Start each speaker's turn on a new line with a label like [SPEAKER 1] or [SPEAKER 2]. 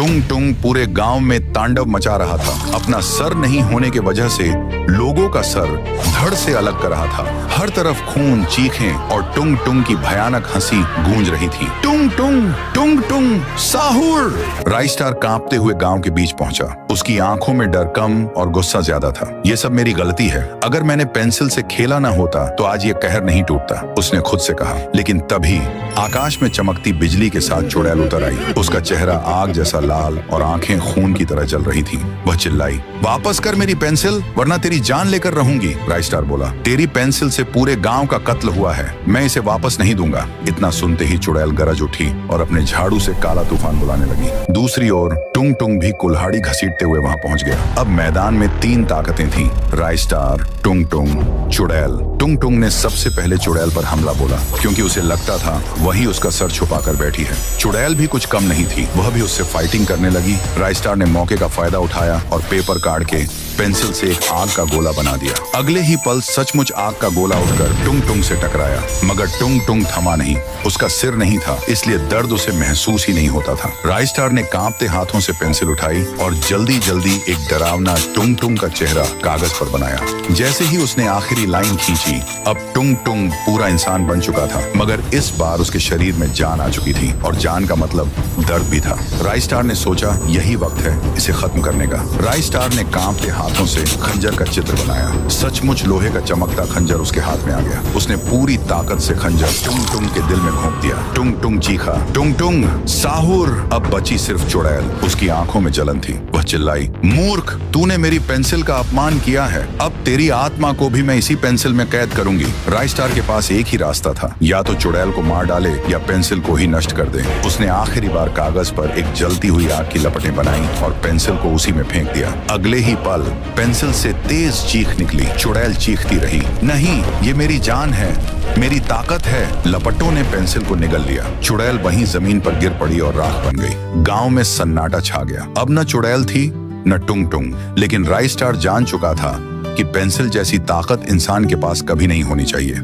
[SPEAKER 1] टुंग टुंग पूरे गांव में तांडव मचा रहा था। अपना सर नहीं होने के वजह से लोगों का सर धड़ से अलग कर रहा था। हर तरफ खून, चीखें और टुंग टुंग की भयानक हंसी गूंज रही थी। टुंग टुंग टुंग टुंग साहुर। राइस्टार कांपते हुए गांव के बीच पहुंचा। उसकी आंखों में डर कम और गुस्सा ज्यादा था। ये सब मेरी गलती है। अगर मैंने पेंसिल से खेला ना होता तो आज ये कहर नहीं टूटता, उसने खुद से कहा। लेकिन तभी आकाश में चमकती बिजली के साथ चुड़ैल उतर आई। उसका चेहरा आग जैसा लाल और आंखें खून की तरह जल रही थी। वह चिल्लाई, वापस कर मेरी पेंसिल वरना तेरी जान लेकर रहूंगी। राइस्टार बोला, तेरी पेंसिल से पूरे गांव का कत्ल हुआ है, मैं इसे वापस नहीं दूंगा। इतना सुनते ही चुड़ैल गरज उठी और अपने झाड़ू से काला तूफान बुलाने लगी। दूसरी ओर टुंग टुंग भी कुल्हाड़ी घसीटते हुए वहां पहुंच गया। अब मैदान में 3 ताकतें थीं, राइस्टार, टुंग टुंग, चुड़ैल। टुंग टुंग ने सबसे पहले चुड़ैल पर हमला बोला, क्योंकि उसे लगता था वही उसका सर छुपा कर बैठी है। चुड़ैल भी कुछ कम नहीं थी, वह भी उससे फाइटिंग करने लगी। राइस्टार ने मौके का फायदा उठाया और पेपर काट के पेंसिल से एक आग का गोला बना दिया। अगले ही पल सचमुच आग का गोला उठकर टुंग टुंग से टकराया, मगर टुंग टुंग थमा नहीं। उसका सिर नहीं था, इसलिए दर्द उसे महसूस ही नहीं होता था। राइस्टार ने कांपते हाथों से पेंसिल उठाई और जल्दी जल्दी एक डरावना टुंग टुंग का चेहरा कागज पर बनाया। जैसे ही उसने आखिरी लाइन खींची, अब टुंग टुंग पूरा इंसान बन चुका था, मगर इस बार उसके शरीर में जान आ चुकी थी, और जान का मतलब दर्द भी था। राइस्टार ने सोचा यही वक्त है इसे खत्म करने का। राइस्टार ने कांपते हाथों से खंजर का चित्र बनाया। सचमुच लोहे का चमकता खंजर उसके हाथ में आ गया। उसने पूरी ताकत से खंजर टुंग टुंग के दिल में घोंप दिया। टुंग टुंग चीखा, टुंग टुंग साहुर। अब बची सिर्फ चुड़ैल। उसकी आंखों में जलन थी। वह चिल्लाई, मूर्ख, तूने मेरी पेंसिल का अपमान किया है। अब तेरी आत्मा को भी मैं इसी पेंसिल में कैद करूंगी। राइस्टार के पास एक ही रास्ता था, या तो चुड़ैल को मार डाले या पेंसिल को ही नष्ट कर दे। उसने आखिरी बार कागज पर एक जलती हुई आग की लपटें बनाई और पेंसिल को उसी में फेंक दिया। अगले ही पल पेंसिल से तेज चीख निकली। चुड़ैल चीखती रही, नहीं, ये मेरी जान है, मेरी ताकत है। लपटों ने पेंसिल को निगल लिया। चुड़ैल वहीं जमीन पर गिर पड़ी और राख बन गई। गांव में सन्नाटा छा गया। अब न चुड़ैल थी न टुंग टुंग, लेकिन राइस्टार जान चुका था कि पेंसिल जैसी ताकत इंसान के पास कभी नहीं होनी चाहिए।